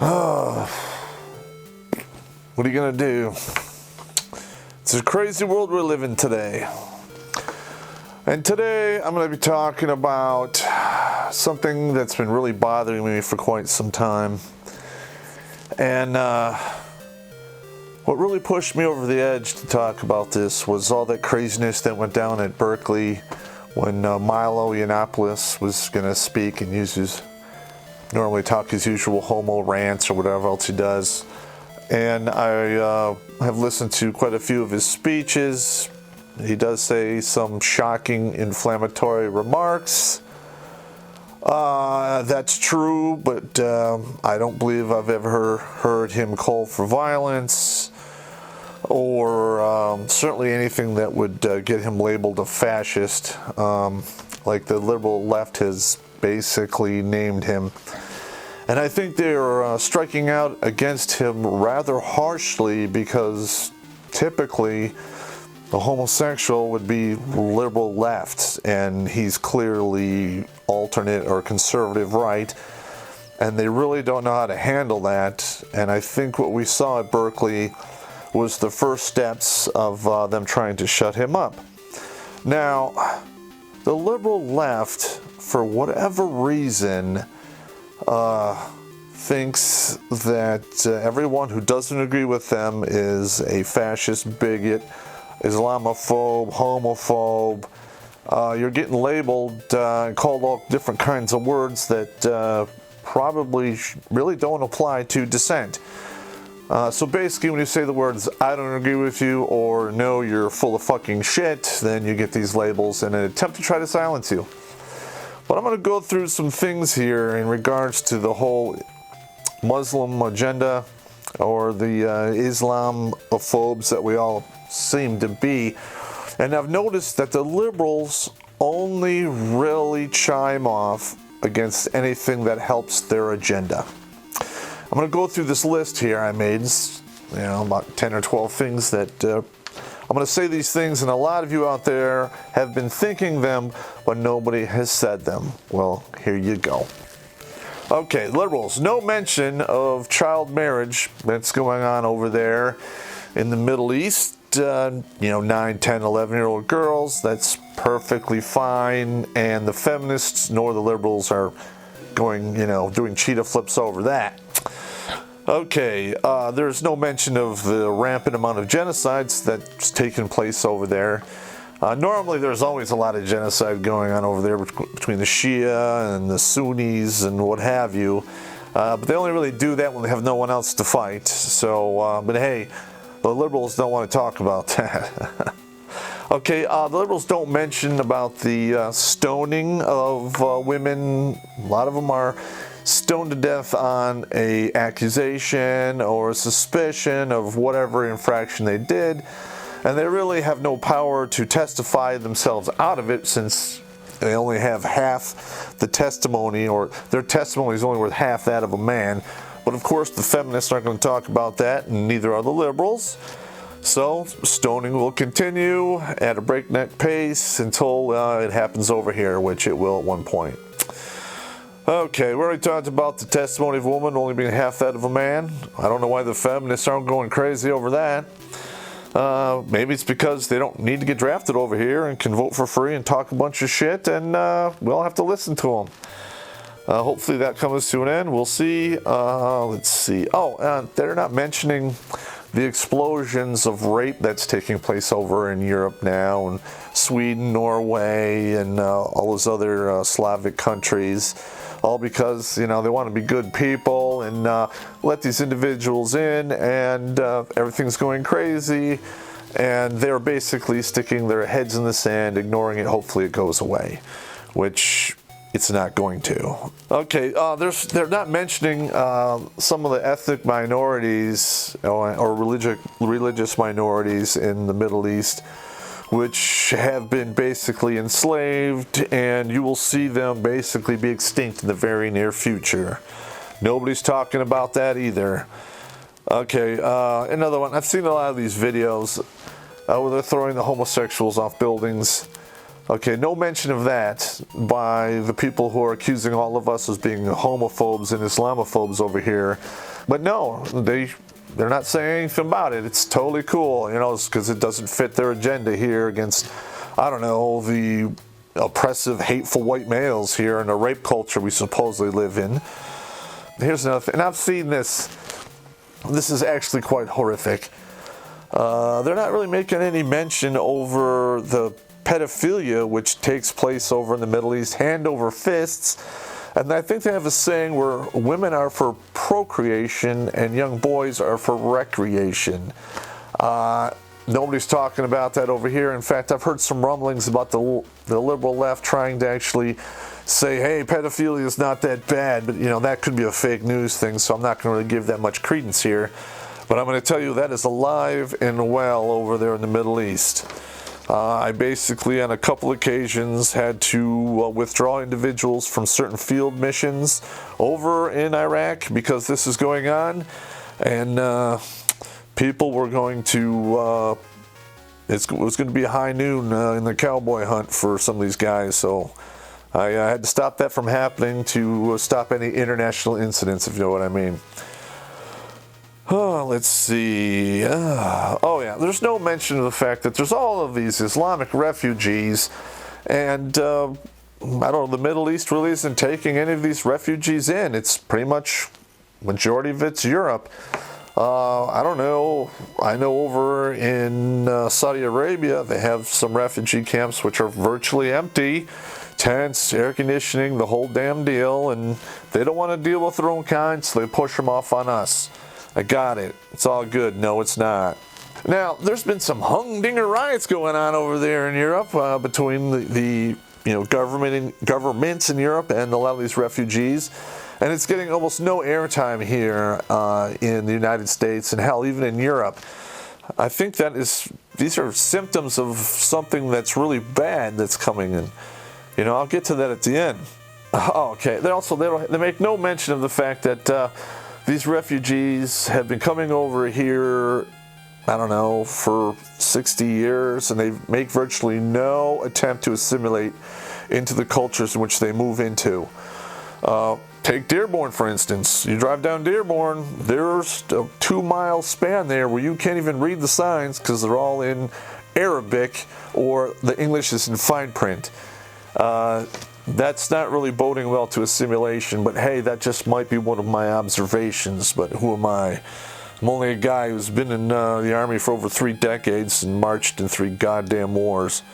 What are you gonna do? It's a crazy world we live in today. And today I'm going to be talking about something that's been really bothering me for quite some time. And what really pushed me over the edge to talk about this was all that craziness that went down at Berkeley when Milo Yiannopoulos was going to speak and normally talk his usual homo rants or whatever else he does. And I have listened to quite a few of his speeches. He does say some shocking, inflammatory remarks. That's true, but I don't believe I've ever heard him call for violence or certainly anything that would get him labeled a fascist, like the liberal left has basically named him. And I think they're striking out against him rather harshly because typically the homosexual would be liberal left, and he's clearly alternate or conservative right, and they really don't know how to handle that. And I think what we saw at Berkeley was the first steps of them trying to shut him up. Now, the liberal left, for whatever reason, thinks that everyone who doesn't agree with them is a fascist, bigot, Islamophobe, homophobe. You're getting labeled and called all different kinds of words that probably really don't apply to dissent. So basically when you say the words "I don't agree with you" or "No, you're full of fucking shit," then you get these labels in an attempt to try to silence you. But I'm going to go through some things here in regards to the whole Muslim agenda or the Islamophobes that we all seem to be. And I've noticed that the liberals only really chime off against anything that helps their agenda. I'm going to go through this list here I made, about 10 or 12 things that I'm going to say these things, and a lot of you out there have been thinking them, but nobody has said them. Well, here you go. Okay, liberals, no mention of child marriage that's going on over there in the Middle East. 9, 10, 11-year-old girls, that's perfectly fine, and the feminists nor the liberals are going, doing cheetah flips over that. Okay, there's no mention of the rampant amount of genocides that's taken place over there. Normally there's always a lot of genocide going on over there between the Shia and the Sunnis and what have you. But they only really do that when they have no one else to fight. So, but hey, the liberals don't want to talk about that. Okay, the liberals don't mention about the stoning of women. A lot of them are stoned to death on a accusation or a suspicion of whatever infraction they did, and they really have no power to testify themselves out of it since they only have half the testimony, or their testimony is only worth half that of a man. But of course the feminists aren't going to talk about that, and neither are the liberals. So stoning will continue at a breakneck pace until it happens over here, which it will at one point. Okay, we already talked about the testimony of a woman only being half that of a man. I don't know why the feminists aren't going crazy over that. Maybe it's because they don't need to get drafted over here and can vote for free and talk a bunch of shit, and we'll have to listen to them. Hopefully that comes to an end. We'll see. Let's see. They're not mentioning the explosions of rape that's taking place over in Europe now, and Sweden, Norway, and all those other Slavic countries. All because, they want to be good people and let these individuals in, and everything's going crazy, and they're basically sticking their heads in the sand, ignoring it. Hopefully it goes away, which it's not going to. Okay, they're not mentioning some of the ethnic minorities or religious minorities in the Middle East, which have been basically enslaved, and you will see them basically be extinct in the very near future. Nobody's talking about that either. Okay, another one. I've seen a lot of these videos where they're throwing the homosexuals off buildings. Okay, no mention of that by the people who are accusing all of us as being homophobes and Islamophobes over here. But no, they're not saying anything about it. It's totally cool, you know, because it doesn't fit their agenda here against, I don't know, the oppressive, hateful white males here in the rape culture we supposedly live in. Here's another thing, and I've seen this. This is actually quite horrific. They're not really making any mention over the pedophilia which takes place over in the Middle East, hand over fists. And I think they have a saying where women are for procreation and young boys are for recreation. Nobody's talking about that over here. In fact, I've heard some rumblings about the liberal left trying to actually say, hey, pedophilia is not that bad, but you know, that could be a fake news thing, so I'm not going to really give that much credence here. But I'm going to tell you that is alive and well over there in the Middle East. I basically, on a couple occasions, had to withdraw individuals from certain field missions over in Iraq because this is going on, and people were going to, it was going to be a high noon in the cowboy hunt for some of these guys, so I had to stop that from happening to stop any international incidents, if you know what I mean. Oh, let's see. Oh, yeah. There's no mention of the fact that there's all of these Islamic refugees, and I don't know, the Middle East really isn't taking any of these refugees in. It's pretty much, majority of it's Europe. I don't know. I know over in Saudi Arabia, they have some refugee camps which are virtually empty. Tents, air conditioning, the whole damn deal, and they don't want to deal with their own kind, so they push them off on us. I got it. It's all good. No, it's not. Now, there's been some humdinger riots going on over there in Europe between the governments in Europe and a lot of these refugees, and it's getting almost no airtime here in the United States, and hell, even in Europe. I think these are symptoms of something that's really bad that's coming in. You know, I'll get to that at the end. Oh, okay. They make no mention of the fact that these refugees have been coming over here, I don't know, for 60 years, and they make virtually no attempt to assimilate into the cultures in which they move into. Take Dearborn, for instance. You drive down Dearborn, there's a 2-mile span there where you can't even read the signs because they're all in Arabic or the English is in fine print. That's not really boding well to assimilation, but hey, that just might be one of my observations, but who am I? I'm only a guy who's been in the Army for over 3 decades and marched in 3 goddamn wars.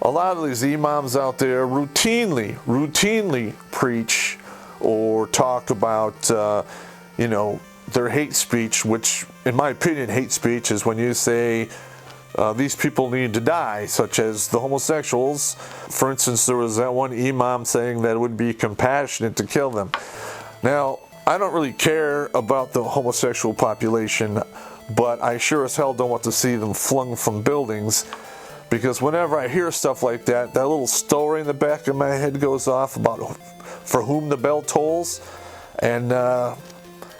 A lot of these imams out there routinely preach or talk about, their hate speech, which, in my opinion, hate speech is when you say, these people need to die, such as the homosexuals. For instance, there was that one imam saying that it would be compassionate to kill them. Now, I don't really care about the homosexual population, but I sure as hell don't want to see them flung from buildings, because whenever I hear stuff like that, that little story in the back of my head goes off about for whom the bell tolls, and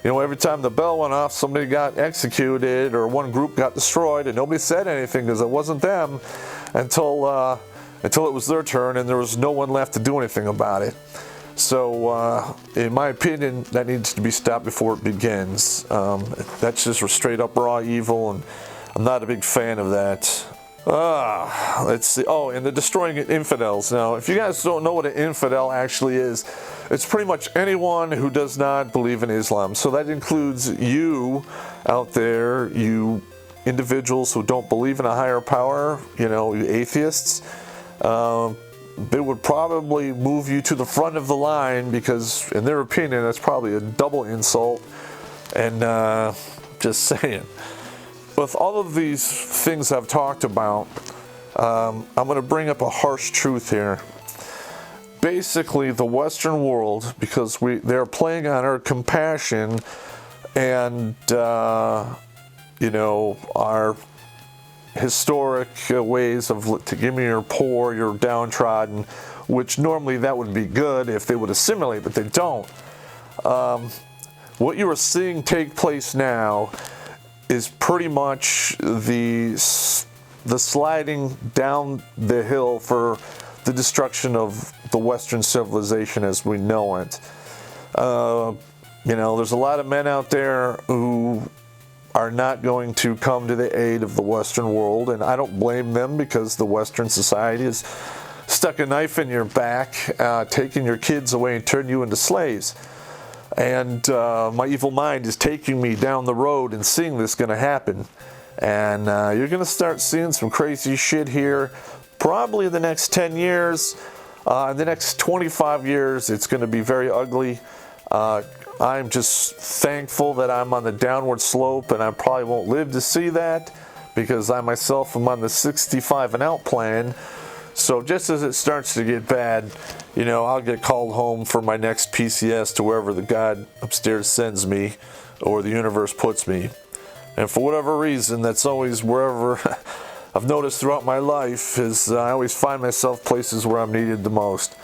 every time the bell went off, somebody got executed or one group got destroyed, and nobody said anything because it wasn't them until it was their turn, and there was no one left to do anything about it. So, in my opinion, that needs to be stopped before it begins. That's just straight up raw evil, and I'm not a big fan of that. Let's see. Oh, and the destroying infidels. Now, if you guys don't know what an infidel actually is, it's pretty much anyone who does not believe in Islam. So that includes you out there, you individuals who don't believe in a higher power, you atheists. They would probably move you to the front of the line because, in their opinion, that's probably a double insult. And just saying. With all of these things I've talked about, I'm going to bring up a harsh truth here. Basically, the Western world, because they're playing on our compassion and, our historic ways to give me your poor, your downtrodden, which normally that would be good if they would assimilate, but they don't. What you are seeing take place now is pretty much the the sliding down the hill for the destruction of the Western civilization as we know it. You know, there's a lot of men out there who are not going to come to the aid of the Western world, and I don't blame them, because the Western society has stuck a knife in your back, taking your kids away and turning you into slaves. And my evil mind is taking me down the road and seeing this going to happen. And you're going to start seeing some crazy shit here, probably in the next 10 years. In the next 25 years, it's going to be very ugly. I'm just thankful that I'm on the downward slope, and I probably won't live to see that, because I myself am on the 65 and out plan. So just as it starts to get bad, you know, I'll get called home for my next PCS to wherever the God upstairs sends me, or the universe puts me. And for whatever reason, that's always wherever I've noticed throughout my life, is I always find myself places where I'm needed the most.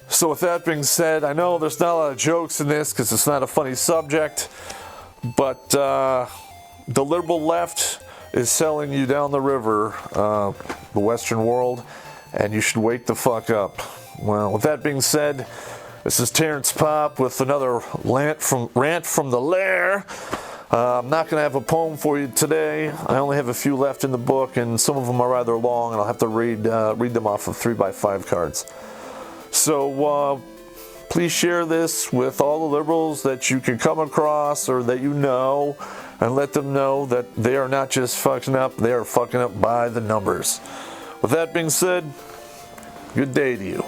So with that being said, I know there's not a lot of jokes in this because it's not a funny subject, but the liberal left is selling you down the river, the Western world, and you should wake the fuck up. Well, with that being said, this is Terrence Popp with another rant from the Lair. I'm not going to have a poem for you today. I only have a few left in the book, and some of them are rather long, and I'll have to read them off of 3x5 cards. So please share this with all the liberals that you can come across or that you know, and let them know that they are not just fucking up, they are fucking up by the numbers. With that being said, good day to you.